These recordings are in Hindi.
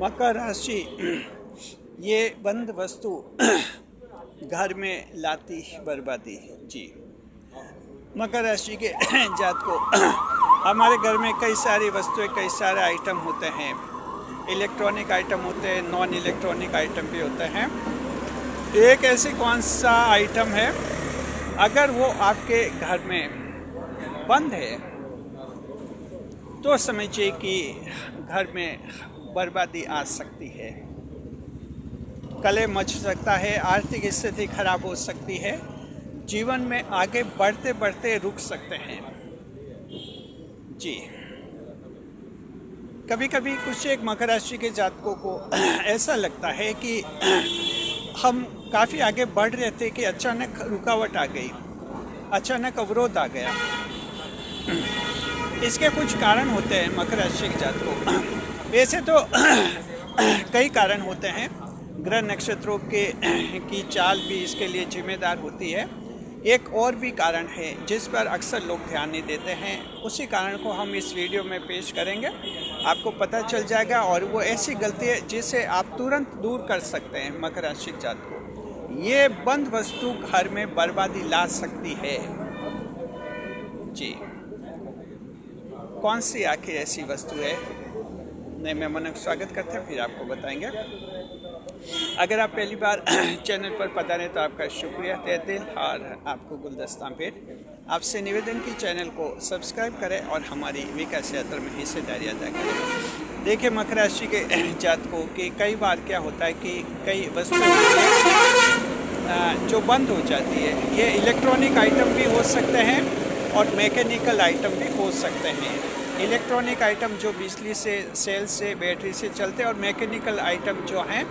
मकर राशि ये बंद वस्तु घर में लाती बर्बादी। जी, मकर राशि के जात को हमारे घर में कई सारी वस्तुएं, कई सारे आइटम होते हैं। इलेक्ट्रॉनिक आइटम होते हैं, नॉन इलेक्ट्रॉनिक आइटम भी होते हैं। एक ऐसे कौन सा आइटम है, अगर वो आपके घर में बंद है तो समझिए कि घर में बर्बादी आ सकती है, कलह मच सकता है, आर्थिक स्थिति खराब हो सकती है, जीवन में आगे बढ़ते बढ़ते रुक सकते हैं। जी, कभी कभी कुछ एक मकर राशि के जातकों को ऐसा लगता है कि हम काफ़ी आगे बढ़ रहे थे कि अचानक रुकावट आ गई, अचानक अवरोध आ गया। इसके कुछ कारण होते हैं मकर राशि के जातकों। वैसे तो कई कारण होते हैं, ग्रह नक्षत्रों की चाल भी इसके लिए जिम्मेदार होती है। एक और भी कारण है जिस पर अक्सर लोग ध्यान नहीं देते हैं, उसी कारण को हम इस वीडियो में पेश करेंगे, आपको पता चल जाएगा। और वो ऐसी गलती है जिसे आप तुरंत दूर कर सकते हैं। मकर राशि जातकों, ये बंद वस्तु घर में बर्बादी ला सकती है। जी, कौन सी आखिर ऐसी वस्तु है, नए मेहमानों का स्वागत करते हैं, फिर आपको बताएंगे। अगर आप पहली बार चैनल पर पधारे तो आपका शुक्रिया तहे दिल, और आपको गुलदस्ता भेंट। आपसे निवेदन की चैनल को सब्सक्राइब करें और हमारी विकास यात्रा में हिस्सेदारी अदा करें। देखिए, मकर राशि के जातकों की कई बार क्या होता है कि कई वस्तुएं जो बंद हो जाती है, ये इलेक्ट्रॉनिक आइटम भी हो सकते हैं और मैकेनिकल आइटम भी हो सकते हैं। इलेक्ट्रॉनिक आइटम जो बिजली से, सेल से, बैटरी से चलते हैं, और मैकेनिकल आइटम जो हैं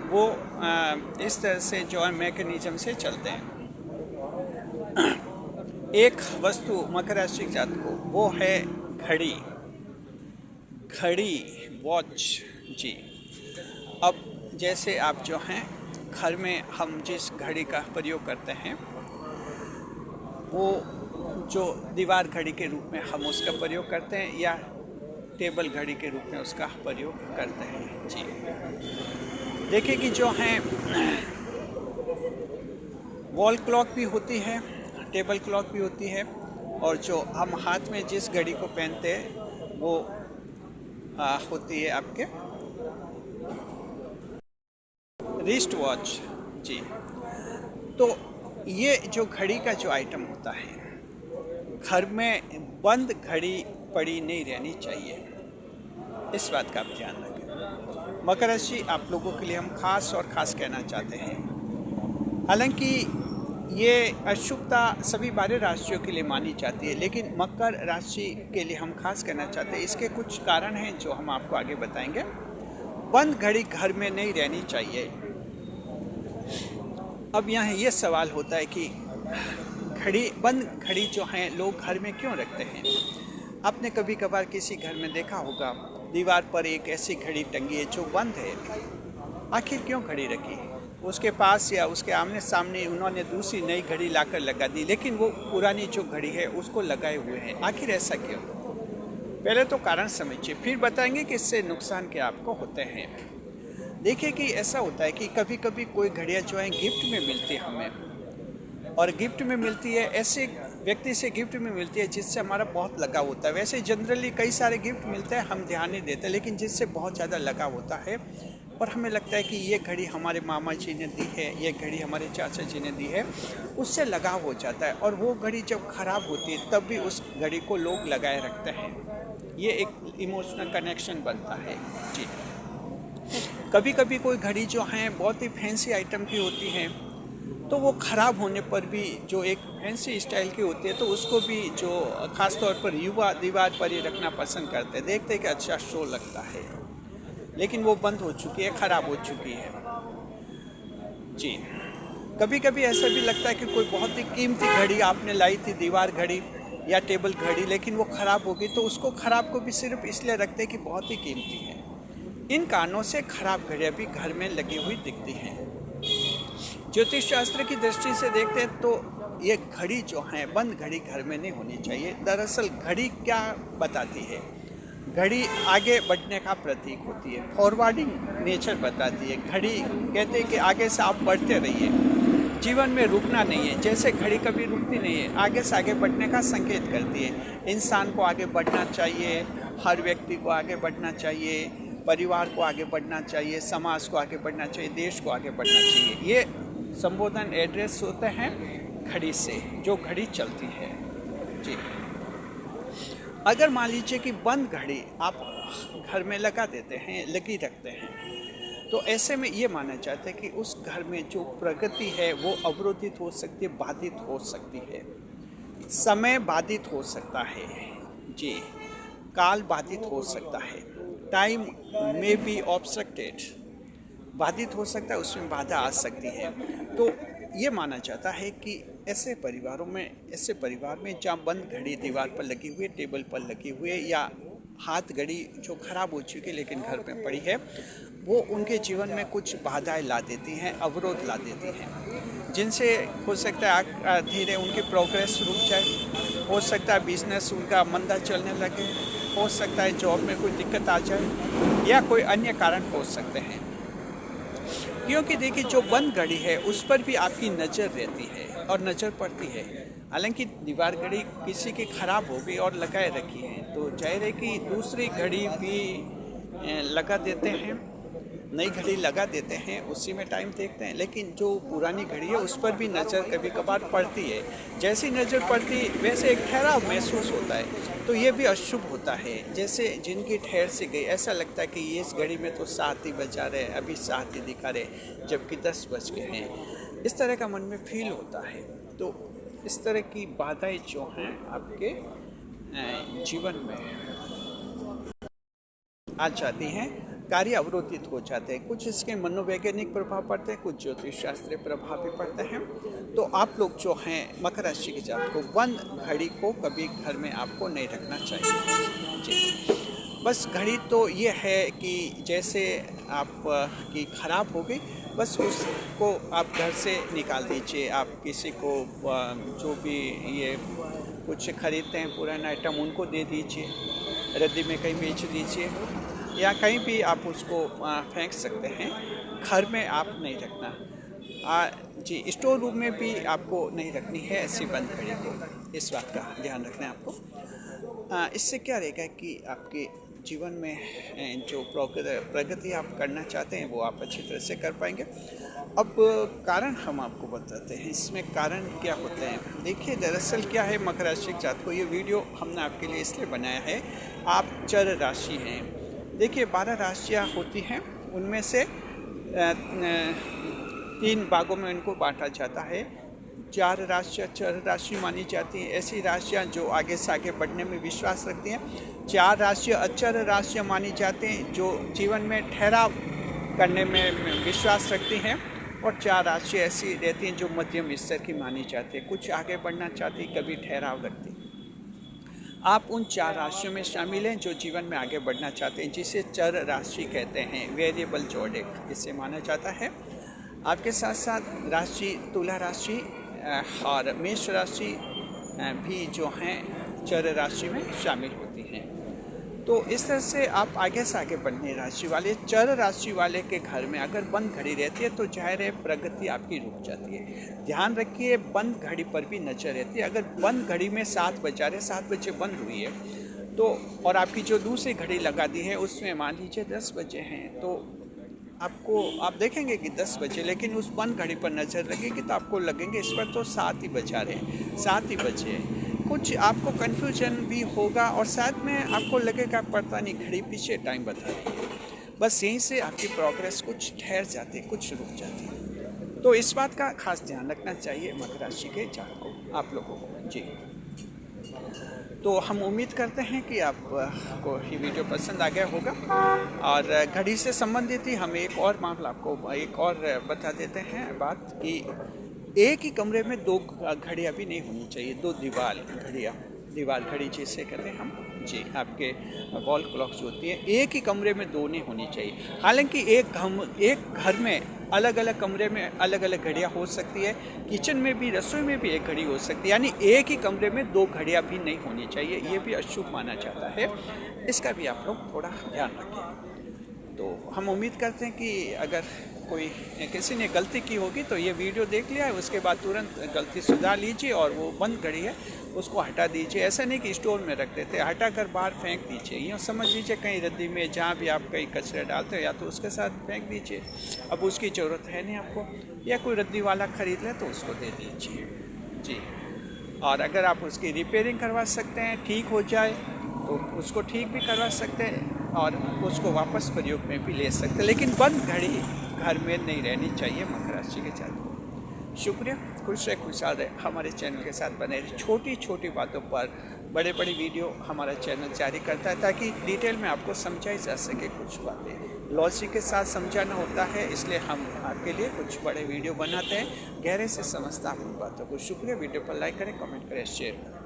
वो इस तरह से जो है मैकेनिज्म से चलते हैं। एक वस्तु मकर राशि के जात को वो है घड़ी, वॉच। जी, अब जैसे आप जो हैं घर में हम जिस घड़ी का प्रयोग करते हैं, वो जो दीवार घड़ी के रूप में हम उसका प्रयोग करते हैं, या टेबल घड़ी के रूप में उसका प्रयोग करते हैं। जी, देखिए कि जो हैं वॉल क्लॉक भी होती है, टेबल क्लॉक भी होती है, और जो हम हाथ में जिस घड़ी को पहनते हैं वो होती है आपके रिस्ट वॉच। जी, तो ये जो घड़ी का जो आइटम होता है, घर में बंद घड़ी पड़ी नहीं रहनी चाहिए, इस बात का आप ध्यान रखें। मकर राशि आप लोगों के लिए हम खास और ख़ास कहना चाहते हैं। हालांकि ये अशुभता सभी 12 राशियों के लिए मानी जाती है, लेकिन मकर राशि के लिए हम खास कहना चाहते हैं। इसके कुछ कारण हैं जो हम आपको आगे बताएंगे। बंद घड़ी घर में नहीं रहनी चाहिए। अब यहाँ ये सवाल होता है कि बंद घड़ी जो हैं लोग घर में क्यों रखते हैं। आपने कभी कभार किसी घर में देखा होगा, दीवार पर एक ऐसी घड़ी टंगी है जो बंद है। आखिर क्यों घड़ी रखी? उसके पास या उसके आमने सामने उन्होंने दूसरी नई घड़ी लाकर लगा दी, लेकिन वो पुरानी जो घड़ी है उसको लगाए हुए हैं। आखिर ऐसा क्यों? पहले तो कारण समझिए, फिर बताएंगे कि इससे नुकसान क्या आपको होते हैं। देखिए कि ऐसा होता है कि कभी कभी कोई घड़ियाँ जो हैं गिफ्ट में मिलती है हमें, और गिफ्ट में मिलती है ऐसे व्यक्ति से गिफ्ट में मिलती है जिससे हमारा बहुत लगाव होता है। वैसे जनरली कई सारे गिफ्ट मिलते हैं, हम ध्यान नहीं देते, लेकिन जिससे बहुत ज़्यादा लगाव होता है और हमें लगता है कि ये घड़ी हमारे मामा जी ने दी है, ये घड़ी हमारे चाचा जी ने दी है, उससे लगाव हो जाता है। और वो घड़ी जब ख़राब होती है तब भी उस घड़ी को लोग लगाए रखते हैं। ये एक इमोशनल कनेक्शन बनता है। जी, कभी कभी कोई घड़ी जो हैं बहुत ही फैंसी आइटम की होती हैं, तो वो ख़राब होने पर भी जो एक फैंसी स्टाइल की होती है, तो उसको भी जो ख़ास तौर पर युवा दीवार पर ही रखना पसंद करते हैं। देखते हैं कि अच्छा शो लगता है, लेकिन वो बंद हो चुकी है, ख़राब हो चुकी है। जी, कभी कभी ऐसा भी लगता है कि कोई बहुत ही कीमती घड़ी आपने लाई थी, दीवार घड़ी या टेबल घड़ी, लेकिन वो ख़राब हो गई, तो उसको ख़राब को भी सिर्फ इसलिए रखते हैं कि बहुत ही कीमती है। इन कारणों से ख़राब घड़ियाँ भी घर में लगी हुई दिखती हैं। ज्योतिष शास्त्र की दृष्टि से देखते हैं तो ये घड़ी जो है, बंद घड़ी घर में नहीं होनी चाहिए। दरअसल घड़ी क्या बताती है? घड़ी आगे बढ़ने का प्रतीक होती है, फॉरवर्डिंग नेचर बताती है। घड़ी कहते हैं कि आगे से आप बढ़ते रहिए, जीवन में रुकना नहीं है। जैसे घड़ी कभी रुकती नहीं है, आगे से आगे बढ़ने का संकेत करती है। इंसान को आगे बढ़ना चाहिए, हर व्यक्ति को आगे बढ़ना चाहिए, परिवार को आगे बढ़ना चाहिए, समाज को आगे बढ़ना चाहिए, देश को आगे बढ़ना चाहिए। ये संबोधन एड्रेस होते हैं घड़ी से, जो घड़ी चलती है। जी, अगर मान लीजिए कि बंद घड़ी आप घर में लगा देते हैं, लगी रखते हैं, तो ऐसे में ये माना जाता है कि उस घर में जो प्रगति है वो अवरोधित हो सकती है, बाधित हो सकती है, समय बाधित हो सकता है। जी, काल बाधित हो सकता है, टाइम में बी ऑब्स्ट्रक्टेड, बाधित हो सकता है, उसमें बाधा आ सकती है। तो ये माना जाता है कि ऐसे परिवार में जहाँ बंद घड़ी दीवार पर लगी हुई है, टेबल पर लगी हुई है, या हाथ घड़ी जो खराब हो चुकी है लेकिन घर में पड़ी है, वो उनके जीवन में कुछ बाधाएं ला देती हैं, अवरोध ला देती हैं, जिनसे हो सकता है धीरे उनकी प्रोग्रेस रुक जाए, हो सकता है बिजनेस उनका मंदा चलने लगे, हो सकता है जॉब में कोई दिक्कत आ जाए, या कोई अन्य कारण हो सकते हैं। क्योंकि देखिए, जो बंद घड़ी है उस पर भी आपकी नज़र रहती है और नज़र पड़ती है। हालांकि दीवार घड़ी किसी की ख़राब हो गई और लगाए रखी है, तो जाहिर है कि दूसरी घड़ी भी लगा देते हैं, नई घड़ी लगा देते हैं, उसी में टाइम देखते हैं। लेकिन जो पुरानी घड़ी है उस पर भी नज़र कभी कभार पड़ती है। जैसी नज़र पड़ती वैसे एक ठहराव महसूस होता है, तो ये भी अशुभ होता है। जैसे जिनकी ठहर से गई, ऐसा लगता है कि ये इस घड़ी में तो 7 ही बजा रहे, अभी 7 ही दिखा रहे, जबकि 10 बज गए हैं। इस तरह का मन में फील होता है। तो इस तरह की बाधाएं जो हैं आपके जीवन में आ जाती हैं, कार्य अवरोधित हो जाते हैं। कुछ इसके मनोवैज्ञानिक प्रभाव पड़ते हैं, कुछ ज्योतिष शास्त्रीय प्रभाव भी पड़ते हैं। तो आप लोग जो हैं मकर राशि के जातक को, बंद घड़ी को कभी घर में आपको नहीं रखना चाहिए। जी, बस घड़ी तो ये है कि जैसे आप की ख़राब हो गई, बस उसको आप घर से निकाल दीजिए। आप किसी को जो भी ये कुछ खरीदते हैं पुराना आइटम, उनको दे दीजिए, रद्दी में कहीं बेच दीजिए, या कहीं भी आप उसको फेंक सकते हैं। घर में आप नहीं रखना। जी, स्टोर रूम में भी आपको नहीं रखनी है ऐसी बंद घड़ी को। इस बात का ध्यान रखना है आपको। इससे क्या रहेगा कि आपके जीवन में जो प्रगति आप करना चाहते हैं वो आप अच्छी तरह से कर पाएंगे। अब कारण हम आपको बताते हैं, इसमें कारण क्या होते हैं। देखिए, दरअसल क्या है, मकर राशि के जातकों को ये वीडियो हमने आपके लिए इसलिए बनाया है, आप चर राशि हैं। देखिए, 12 राशियाँ होती हैं, उनमें से 3 भागों में इनको बांटा जाता है। 4 राशियाँ चर राशि मानी जाती हैं, ऐसी राशियाँ जो आगे से आगे बढ़ने में विश्वास रखती हैं। 4 राशियाँ अचर राशियाँ मानी जाती हैं, जो जीवन में ठहराव करने में विश्वास रखती हैं। और 4 राशियाँ ऐसी रहती हैं जो मध्यम स्तर की मानी जाती है, कुछ आगे बढ़ना चाहती, कभी ठहराव रखती। आप उन 4 राशियों में शामिल हैं जो जीवन में आगे बढ़ना चाहते हैं, जिसे चर राशि कहते हैं, वेरिएबल जोडिक इसे माना जाता है। आपके साथ साथ राशि तुला राशि और मेष राशि भी जो हैं चर राशि में शामिल होती हैं। तो इस तरह से आप आगे से आगे बढ़ने राशि वाले, चर राशि वाले के घर में अगर बंद घड़ी रहती है तो जाहिर है प्रगति आपकी रुक जाती है। ध्यान रखिए, बंद घड़ी पर भी नजर रहती है। अगर बंद घड़ी में 7 बजा रहे, 7 बजे बंद हुई है, तो और आपकी जो दूसरी घड़ी लगा दी है उसमें मान लीजिए 10 बजे हैं, तो आप देखेंगे कि 10 बजे, लेकिन उस बंद घड़ी पर नज़र लगेगी तो आपको लगेंगे इस पर तो 7 ही बजा रहे, 7 ही बजे। कुछ आपको कन्फ्यूजन भी होगा और साथ में आपको लगेगा पता नहीं घड़ी पीछे टाइम बता रही है। बस यहीं से आपकी प्रोग्रेस कुछ ठहर जाती है, कुछ रुक जाती है। तो इस बात का खास ध्यान रखना चाहिए मकर राशि के जातकों को, आप लोगों को। जी, तो हम उम्मीद करते हैं कि आपको ये वीडियो पसंद आ गया होगा। और घड़ी से संबंधित ही हम एक और मामला आपको एक और बता देते हैं बात कि एक ही कमरे में 2 घड़ियाँ भी नहीं होनी चाहिए, 2 दीवार घड़ी जिसे कहते हैं हम। जी, आपके वॉल क्लॉक जो होती है एक ही कमरे में दो नहीं होनी चाहिए। हालांकि एक घर में अलग अलग कमरे में अलग अलग घड़ियाँ हो सकती है, किचन में भी रसोई में भी एक घड़ी हो सकती है, यानी एक ही कमरे में दो घड़ियाँ भी नहीं होनी चाहिए, ये भी अशुभ माना जाता है। इसका भी आप लोग थोड़ा ध्यान रखें। तो हम उम्मीद करते हैं कि अगर कोई किसी ने गलती की होगी तो ये वीडियो देख लिया है, उसके बाद तुरंत गलती सुधार लीजिए और वो बंद घड़ी है उसको हटा दीजिए। ऐसा नहीं कि स्टोर में रख देते, हटा कर बाहर फेंक दीजिए। यूँ समझ लीजिए कहीं रद्दी में जहाँ भी आप कहीं कचरा डालते हो या तो उसके साथ फेंक दीजिए, अब उसकी ज़रूरत है नहीं आपको, या कोई रद्दी वाला ख़रीद ले तो उसको दे दीजिए जी। और अगर आप उसकी रिपेयरिंग करवा सकते हैं, ठीक हो जाए तो उसको ठीक भी करवा सकते हैं और उसको वापस प्रयोग में भी ले सकते हैं, लेकिन बंद घड़ी घर में नहीं रहनी चाहिए मकर राशि के साथ। शुक्रिया, खुश रहे, खुशहाल रहे, हमारे चैनल के साथ बने रहे। छोटी छोटी बातों पर बड़े बड़े वीडियो हमारा चैनल जारी करता है ताकि डिटेल में आपको समझाई जा सके कुछ बातें, लॉजिक के साथ समझाना होता है, इसलिए हम आपके लिए कुछ बड़े वीडियो बनाते हैं, गहरे से समझता हूँ बातों को। शुक्रिया, वीडियो पर लाइक करें, कमेंट करें, शेयर करें।